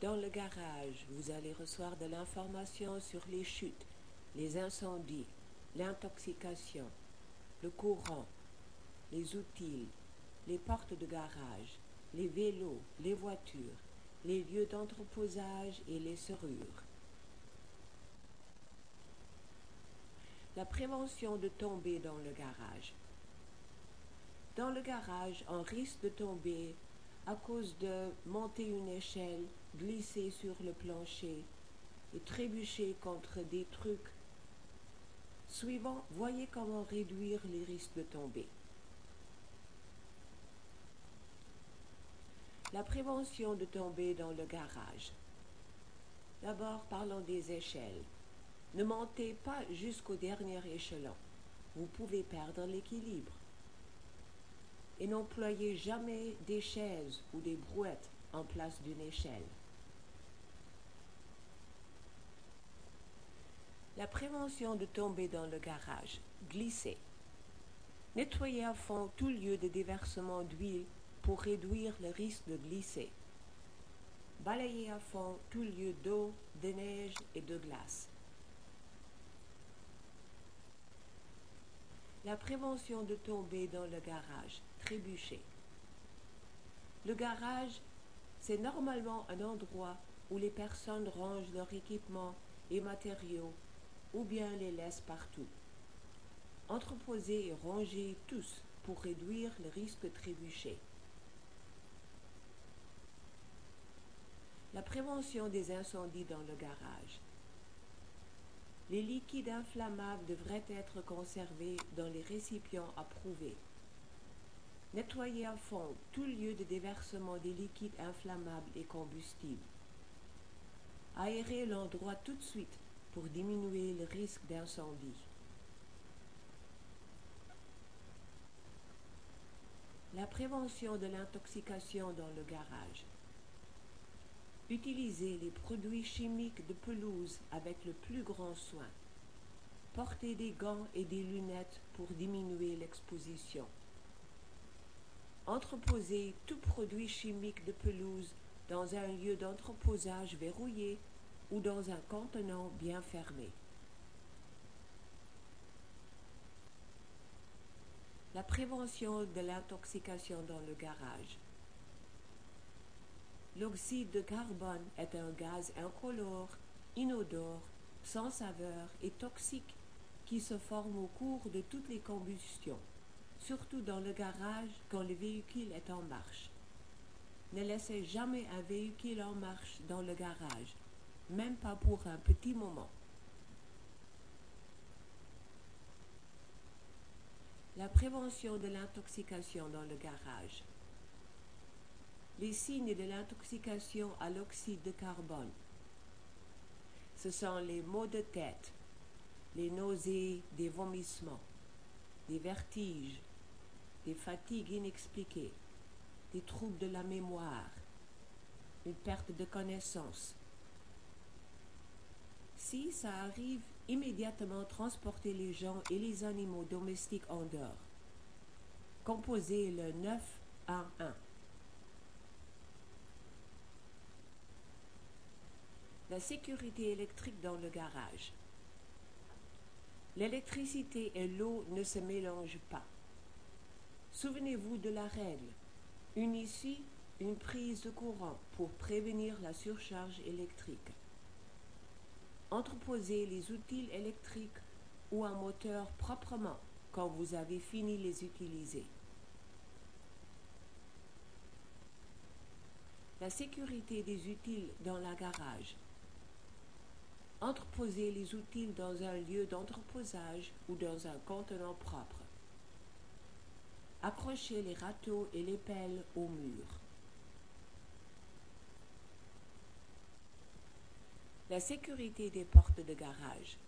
Dans le garage, vous allez recevoir de l'information sur les chutes, les incendies, l'intoxication, le courant, les outils, les portes de garage, les vélos, les voitures, les lieux d'entreposage et les serrures. La prévention de tomber dans le garage. Dans le garage, on risque de tomber à cause de monter une échelle, glisser sur le plancher et trébucher contre des trucs. Suivant, voyez comment réduire les risques de tomber. La prévention de tomber dans le garage. D'abord, parlons des échelles. Ne montez pas jusqu'au dernier échelon. Vous pouvez perdre l'équilibre. Et n'employez jamais des chaises ou des brouettes en place d'une échelle. La prévention de tomber dans le garage. Glissez. Nettoyez à fond tout lieu de déversement d'huile pour réduire le risque de glisser. Balayez à fond tout lieu d'eau, de neige et de glace. La prévention de tomber dans le garage. Trébucher. Le garage, c'est normalement un endroit où les personnes rangent leur équipement et matériaux ou bien les laissent partout. Entreposez et rangez tous pour réduire le risque de trébucher. La prévention des incendies dans le garage. Les liquides inflammables devraient être conservés dans les récipients approuvés. Nettoyez à fond tout lieu de déversement des liquides inflammables et combustibles. Aérez l'endroit tout de suite pour diminuer le risque d'incendie. La prévention de l'intoxication dans le garage. Utilisez les produits chimiques de pelouse avec le plus grand soin. Portez des gants et des lunettes pour diminuer l'exposition. Entreposez tout produit chimique de pelouse dans un lieu d'entreposage verrouillé ou dans un contenant bien fermé. La prévention de l'intoxication dans le garage. L'oxyde de carbone est un gaz incolore, inodore, sans saveur et toxique qui se forme au cours de toutes les combustions, surtout dans le garage quand le véhicule est en marche. Ne laissez jamais un véhicule en marche dans le garage, même pas pour un petit moment. La prévention de l'intoxication dans le garage. Les signes de l'intoxication à l'oxyde de carbone. Ce sont les maux de tête, les nausées, des vomissements, des vertiges, des fatigues inexpliquées, des troubles de la mémoire, une perte de connaissance. Si ça arrive, immédiatement transportez les gens et les animaux domestiques en dehors. Composez le 911. La sécurité électrique dans le garage. L'électricité et l'eau ne se mélangent pas. Souvenez-vous de la règle. Une issue, une prise de courant pour prévenir la surcharge électrique. Entreposez les outils électriques ou un moteur proprement quand vous avez fini de les utiliser. La sécurité des outils dans le garage. Entreposez les outils dans un lieu d'entreposage ou dans un contenant propre. Accrochez les râteaux et les pelles au mur. La sécurité des portes de garage.